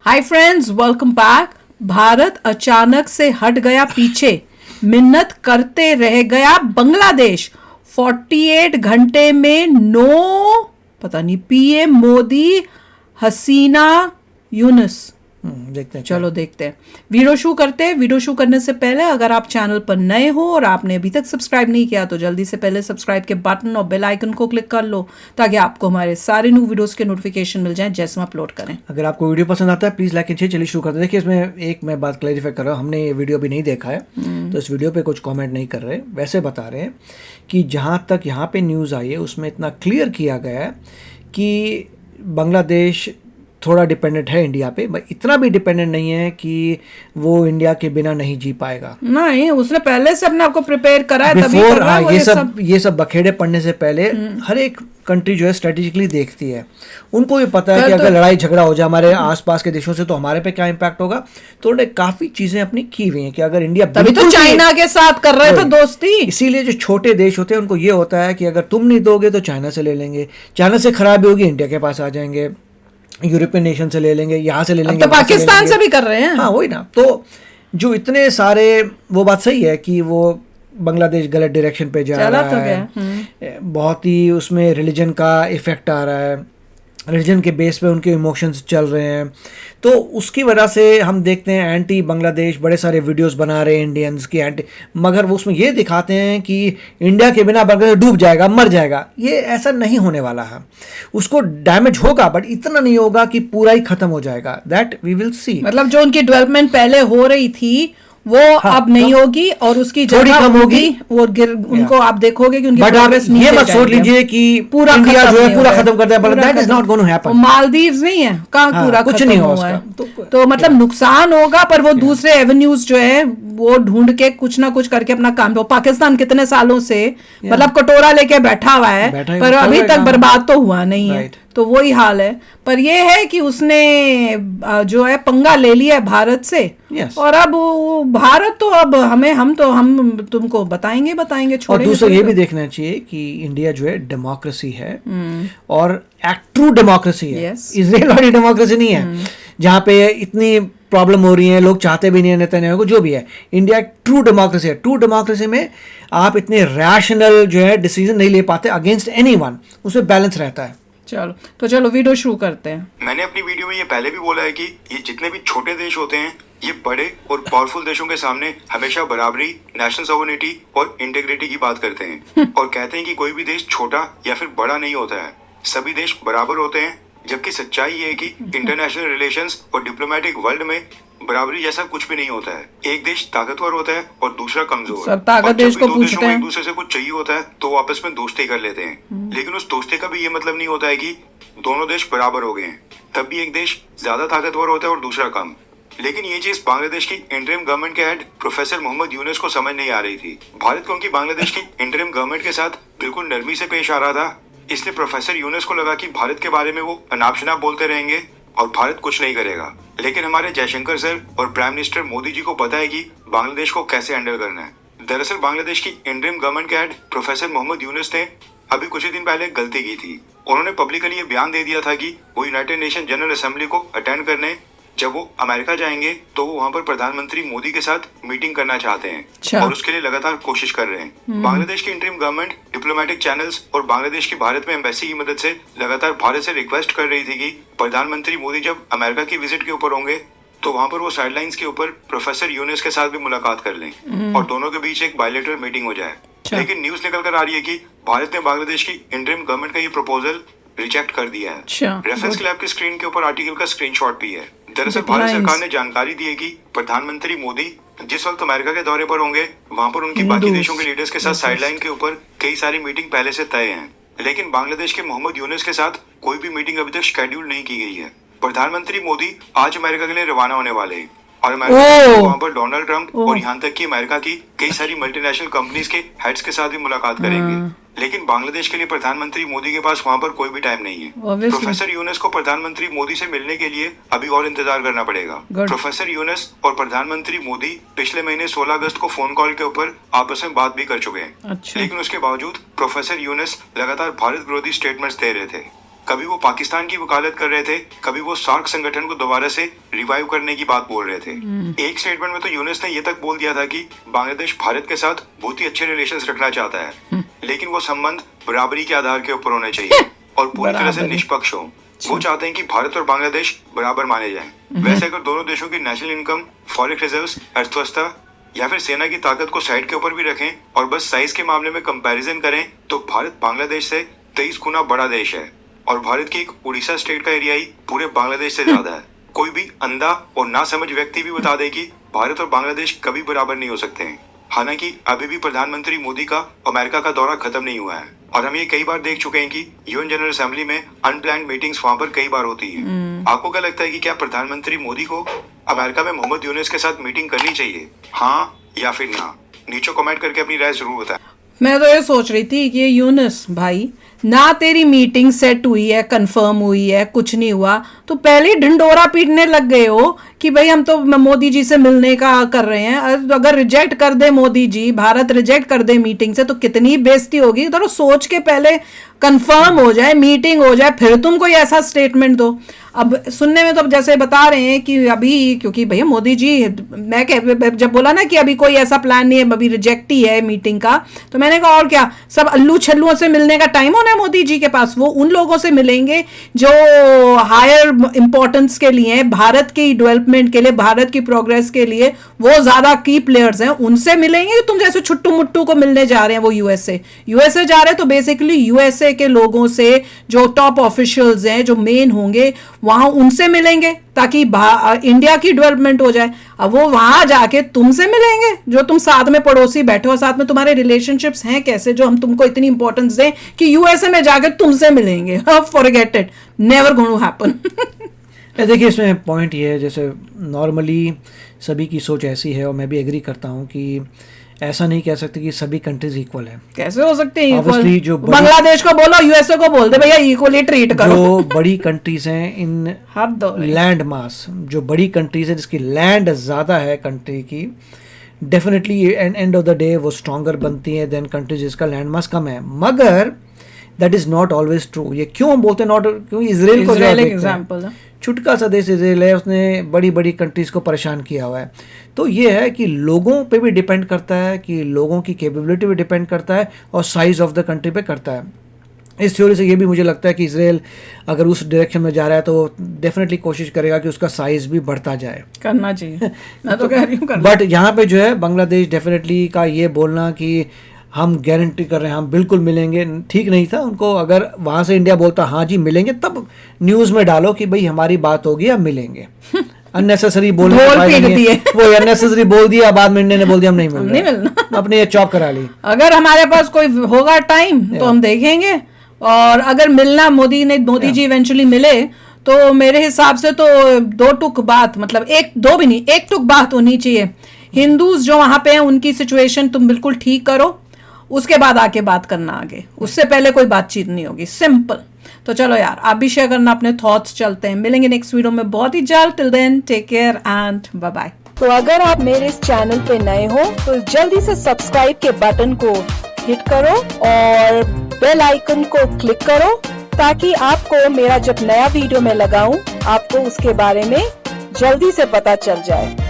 Hi friends, welcome back. Bharat अचानक से हट गया पीछे, मिन्नत करते रह गया बांग्लादेश। 48 घंटे में पता नहीं पीएम मोदी, हसीना यूनुस। देखते हैं चलो देखते हैं। वीडियो शुरू करते हैं। वीडियो शुरू करने से पहले अगर आप चैनल पर नए हो और आपने अभी तक सब्सक्राइब नहीं किया तो जल्दी से पहले सब्सक्राइब के बटन और बेल आइकन को क्लिक कर लो ताकि आपको हमारे सारे न्यू वीडियोस के नोटिफिकेशन मिल जाएं जैसे हम अपलोड करें। अगर आपको वीडियो पसंद आता है प्लीज़ लाइक एंड शेयर। चलिए शुरू करते हैं। देखिए इसमें एक मैं बात क्लैरिफाई कर रहा हूँ, हमने ये वीडियो भी नहीं देखा है तो इस वीडियो पे कुछ कमेंट नहीं कर रहे, वैसे बता रहे हैं कि जहाँ तक यहाँ पे न्यूज़ आई है उसमें इतना क्लियर किया गया है कि बांग्लादेश थोड़ा डिपेंडेंट है इंडिया पे, इतना भी डिपेंडेंट नहीं है कि वो इंडिया के बिना नहीं जी पाएगा। नहीं, उसने पहले से अपने आप को प्रिपेयर करा है, तभी कर रहा है वो ये सब बखेड़े पड़ने से पहले हर एक कंट्री जो है स्ट्रेटेजिकली देखती है। उनको भी पता है कि अगर लड़ाई झगड़ा हो जाए हमारे आसपास के देशों से तो हमारे पे क्या इम्पैक्ट होगा। तो उन्होंने काफी चीजें अपनी की हुई हैं कि अगर इंडिया, तभी तो चाइना के साथ कर रहे थे दोस्ती। इसीलिए जो छोटे देश होते हैं उनको ये होता है कि अगर तुम नहीं दोगे तो चाइना से ले लेंगे, चाइना से खराबी होगी इंडिया के पास आ जाएंगे, यूरोपियन नेशन से ले लेंगे, यहाँ से ले लेंगे, तो पाकिस्तान से भी कर रहे हैं। हाँ वही ना। तो जो इतने सारे, वो बात सही है कि वो बांग्लादेश गलत डायरेक्शन पे जा रहा है, बहुत ही उसमें रिलीजन का इफेक्ट आ रहा है, रिलीजन के बेस पे उनके इमोशंस चल रहे हैं। तो उसकी वजह से हम देखते हैं एंटी बांग्लादेश बड़े सारे वीडियोस बना रहे हैं इंडियंस की एंटी, मगर वो उसमें ये दिखाते हैं कि इंडिया के बिना बांग्लादेश डूब जाएगा, मर जाएगा। ये ऐसा नहीं होने वाला है। उसको डैमेज होगा बट इतना नहीं होगा कि पूरा ही खत्म हो जाएगा। That we will see. मतलब जो उनकी डेवलपमेंट पहले हो रही थी वो अब नहीं होगी और उसकी जगह कम होगी वो उनको आप देखोगे कि उनकी प्रोग्रेस ये मत सोच लीजिए कि पूरा इंडिया जो है पूरा खत्म कर देगा, but that is not going to happen. Maldives नहीं है, कहाँ पूरा कुछ खत्म नहीं हुआ उसका है। तो मतलब नुकसान होगा पर वो दूसरे एवेन्यूज जो है वो ढूंढ के कुछ ना कुछ करके अपना काम। पाकिस्तान कितने सालों से मतलब कटोरा लेके बैठा हुआ है पर अभी तक बर्बाद तो हुआ नहीं है। तो वही हाल है। पर ये है कि उसने जो है पंगा ले लिया है भारत से। और अब भारत तो अब हम तुमको बताएंगे छोड़ेंगे। और दूसरा ये भी देखना चाहिए कि इंडिया जो है डेमोक्रेसी है और ट्रू डेमोक्रेसी है। इजराइल वाली डेमोक्रेसी नहीं है जहाँ पे इतनी प्रॉब्लम हो रही है, लोग चाहते भी नहीं है नेतन्याहू को, जो भी है। इंडिया ट्रू डेमोक्रेसी है। ट्रू डेमोक्रेसी में आप इतने रैशनल जो है डिसीजन नहीं ले पाते अगेंस्ट एनीवन, उसमें बैलेंस रहता है। चलो वीडियो शुरू करते हैं। मैंने अपनी वीडियो में ये पहले भी बोला है कि ये जितने भी छोटे देश होते हैं ये बड़े और पावरफुल देशों के सामने हमेशा बराबरी, नेशनल सॉवरेनिटी और इंटीग्रिटी की बात करते हैं और कहते हैं कि कोई भी देश छोटा या फिर बड़ा नहीं होता है, सभी देश बराबर होते हैं। जबकि सच्चाई ये है कि इंटरनेशनल रिलेशंस और डिप्लोमेटिक वर्ल्ड में बराबरी जैसा कुछ भी नहीं होता है। एक देश ताकतवर होता है और दूसरा कमजोर। सब ताकत देश को पूछते हैं। एक दूसरे से कुछ चाहिए होता है तो आपस में दोस्ती कर लेते हैं, लेकिन उस दोस्ती का भी ये मतलब नहीं होता है कि दोनों देश बराबर हो गए हैं। तब भी एक देश ज्यादा ताकतवर होता है और दूसरा कम। लेकिन ये चीज बांग्लादेश की इंटरिम गवर्नमेंट के हेड प्रोफेसर मोहम्मद यूनुस को समझ नहीं आ रही थी। भारत को उनकी बांग्लादेश की इंटरिम गवर्नमेंट के साथ बिल्कुल नरमी से पेश आ रहा था, इसलिए प्रोफेसर यूनुस को लगा कि भारत के बारे में वो अनाप शनाप बोलते रहेंगे और भारत कुछ नहीं करेगा। लेकिन हमारे जयशंकर सर और प्राइम मिनिस्टर मोदी जी को पता है कि बांग्लादेश को कैसे हैंडल करना है। दरअसल बांग्लादेश की इंटरिम गवर्नमेंट के हेड प्रोफेसर मोहम्मद यूनुस ने अभी कुछ ही दिन पहले गलती की थी। उन्होंने पब्लिकली ये बयान दे दिया था कि वो यूनाइटेड नेशन जनरल असेंबली को अटेंड करने जब वो अमेरिका जाएंगे तो वो वहाँ पर प्रधानमंत्री मोदी के साथ मीटिंग करना चाहते हैं और उसके लिए लगातार कोशिश कर रहे हैं। बांग्लादेश की इंटरिम गवर्नमेंट डिप्लोमेटिक चैनल्स और बांग्लादेश की भारत में एम्बेसी की मदद से लगातार भारत से रिक्वेस्ट कर रही थी कि प्रधानमंत्री मोदी जब अमेरिका की विजिट के ऊपर होंगे तो वहाँ पर वो साइडलाइंस के ऊपर प्रोफेसर यूनुस के साथ भी मुलाकात कर लें और दोनों के बीच एक बायलैटरल मीटिंग हो जाए। लेकिन न्यूज निकल कर आ रही है कि भारत ने बांग्लादेश की इंटरिम गवर्नमेंट का ये प्रपोजल रिजेक्ट कर दिया है। रेफरेंस के लिए आपकी स्क्रीन के ऊपर आर्टिकल का स्क्रीनशॉट भी है। दरअसल भारत सरकार ने जानकारी दी है कि प्रधानमंत्री मोदी जिस वक्त अमेरिका के दौरे पर होंगे वहां पर उनकी बाकी देशों के लीडर्स के साथ साइडलाइन के ऊपर कई सारी मीटिंग पहले से तय हैं। लेकिन बांग्लादेश के मोहम्मद यूनुस के साथ कोई भी मीटिंग अभी तक शेड्यूल नहीं की गई है। प्रधानमंत्री मोदी आज अमेरिका के लिए रवाना होने वाले हैं और अमेरिका वहाँ पर डोनाल्ड ट्रंप और यहाँ तक कि अमेरिका की कई सारी मल्टीनेशनल कंपनीज के हेड्स के साथ भी मुलाकात करेंगे। लेकिन बांग्लादेश के लिए प्रधानमंत्री मोदी के पास वहाँ पर कोई भी टाइम नहीं है। प्रोफेसर यूनुस को प्रधानमंत्री मोदी से मिलने के लिए अभी और इंतजार करना पड़ेगा। प्रोफेसर यूनुस और प्रधानमंत्री मोदी पिछले महीने 16 अगस्त को फोन कॉल के ऊपर आपस में बात भी कर चुके हैं। लेकिन उसके बावजूद प्रोफेसर यूनुस लगातार भारत विरोधी स्टेटमेंट्स दे रहे थे। कभी वो पाकिस्तान की वकालत कर रहे थे, कभी वो सार्क संगठन को दोबारा से रिवाइव करने की बात बोल रहे थे। एक स्टेटमेंट में तो यूनुस ने ये तक बोल दिया था कि बांग्लादेश भारत के साथ बहुत ही अच्छे रिलेशंस रखना चाहता है, लेकिन वो संबंध बराबरी के आधार के ऊपर होने चाहिए और पूरी तरह से निष्पक्ष हो। वो चाहते हैं कि भारत और बांग्लादेश बराबर माने जाएं। वैसे अगर दोनों देशों की नेशनल इनकम, फॉरेक्स रिजर्व्स, अर्थव्यवस्था या फिर सेना की ताकत को साइड के ऊपर भी रखें और बस साइज के मामले में कंपैरिजन करें तो भारत बांग्लादेश से 23 गुना बड़ा देश है और भारत की एक उड़ीसा स्टेट का एरिया ही पूरे बांग्लादेश से ज्यादा है। कोई भी अंधा और नासमझ व्यक्ति भी बता दे कि भारत और बांग्लादेश कभी बराबर नहीं हो सकते हैं। हालांकि अभी भी प्रधानमंत्री मोदी का अमेरिका का दौरा खत्म नहीं हुआ है और हम ये कई बार देख चुके हैं कि यूएन जनरल असेंबली में अनप्लान्ड मीटिंग्स वहां पर कई बार होती हैं। आपको क्या लगता है कि क्या प्रधानमंत्री मोदी को अमेरिका में मोहम्मद यूनुस के साथ मीटिंग करनी चाहिए, हाँ या फिर ना? नीचे कमेंट करके अपनी राय जरूर बताएं। मैं तो ये सोच रही थी कि यूनुस भाई, ना तेरी मीटिंग सेट हुई है, कंफर्म हुई है, कुछ नहीं हुआ तो पहले ही ढंडोरा पीटने लग गए हो कि भाई हम तो मोदी जी से मिलने का कर रहे हैं। अगर रिजेक्ट कर दे मोदी जी, भारत रिजेक्ट कर दे मीटिंग से तो कितनी बेइज्जती होगी। तो सोच के पहले कंफर्म हो जाए, मीटिंग हो जाए, फिर तुम कोई ऐसा स्टेटमेंट दो। अब सुनने में तो जैसे बता रहे हैं कि अभी, क्योंकि भैया मोदी जी, मैं जब बोला ना कि अभी कोई ऐसा प्लान नहीं है, अभी रिजेक्ट ही है मीटिंग का, तो मैंने कहा और क्या, सब अल्लू छल्लुओं से मिलने का टाइम होना है मोदी जी के पास। वो उन लोगों से मिलेंगे जो हायर इंपॉर्टेंस के लिए, भारत की डेवलपमेंट के लिए, भारत की प्रोग्रेस के लिए वो ज्यादा की प्लेयर्स हैं, उनसे मिलेंगे। तुम जैसे छुट्टू मुट्टू को मिलने जा रहे हैं वो यूएसए जा रहे हैं, तो बेसिकली यूएसए के लोगों से जो टॉप ऑफिशियल्स हैं, जो मेन होंगे, वहां उनसे मिलेंगे ताकि इंडिया की डेवलपमेंट हो जाए। अब वो वहां जाके तुमसे मिलेंगे जो तुम साथ में पड़ोसी बैठे हो, साथ में तुम्हारे रिलेशनशिप्स हैं कैसे, जो हम तुमको इतनी इंपॉर्टेंस दें कि यूएसए में जाकर तुमसे मिलेंगे। Forget it, never going to happen. देखिए इसमें पॉइंट ये है, जैसे नॉर्मली सभी की सोच ऐसी है और मैं भी एग्री करता हूँ कि ऐसा नहीं कह सकते कि सभी कंट्रीज इक्वल है। कैसे हो सकते हैं इक्वल? जो बांग्लादेश को बोलो, यूएसए को बोल दे भैया इक्वली ट्रीट करो। जो बड़ी कंट्रीज हैं इन लैंड मास, जो बड़ी कंट्रीज है जिसकी लैंड ज्यादा है कंट्री की, definitely end of the day वो स्ट्रॉन्गर बनती है देन कंट्रीज जिसका लैंड मास कम है। मगर that is not always true. ये क्यों हम बोलते हैं नॉट? क्योंकि इसराइल को एग्जाम्पल है, छुटका सा देश इसराइल है, उसने बड़ी बड़ी कंट्रीज को परेशान किया हुआ है। तो ये है कि लोगों पे भी डिपेंड करता है, कि लोगों की कैपेबिलिटी पे डिपेंड करता है और साइज ऑफ द कंट्री पे करता है। इस थ्योरी से ये भी मुझे लगता है कि इसराइल अगर उस डायरेक्शन में जा रहा है तो डेफिनेटली कोशिश करेगा कि उसका साइज भी बढ़ता जाए, करना चाहिए। मैं तो कह रही हूँ बट यहाँ पे जो है बांग्लादेश डेफिनेटली का ये बोलना कि हम गारंटी कर रहे हैं, हम बिल्कुल मिलेंगे, ठीक नहीं था। उनको अगर वहाँ से इंडिया बोलता हाँ जी मिलेंगे, तब न्यूज़ में डालो कि भाई हमारी बात होगी, हम मिलेंगे। अननेसेसरी वो अननेसेसरी बोल दिया, बाद में इंडिया ने बोल दिया हम नहीं मिलना, अपने ये चॉप करा ली। अगर हमारे पास कोई होगा टाइम तो हम देखेंगे, और अगर मिलना मोदी जी इवेंचुअली मिले तो मेरे हिसाब से तो दो टुक बात, मतलब एक दो भी नहीं, एक टुक बात होनी चाहिए। हिंदूज जो वहां पे हैं उनकी सिचुएशन तुम बिल्कुल ठीक करो, उसके बाद आके बात करना आगे, उससे पहले कोई बातचीत नहीं होगी, सिंपल। तो चलो यार, आप भी शेयर करना अपने थॉट्स। चलते हैं, मिलेंगे नेक्स्ट वीडियो में बहुत ही जल्द। Till then take care and bye bye. तो अगर आप मेरे इस चैनल पे नए हो तो जल्दी से सब्सक्राइब के बटन को हिट करो और बेल आइकन को क्लिक करो, ताकि आपको मेरा जब नया वीडियो मैं लगाऊं आपको उसके बारे में जल्दी से पता चल जाए।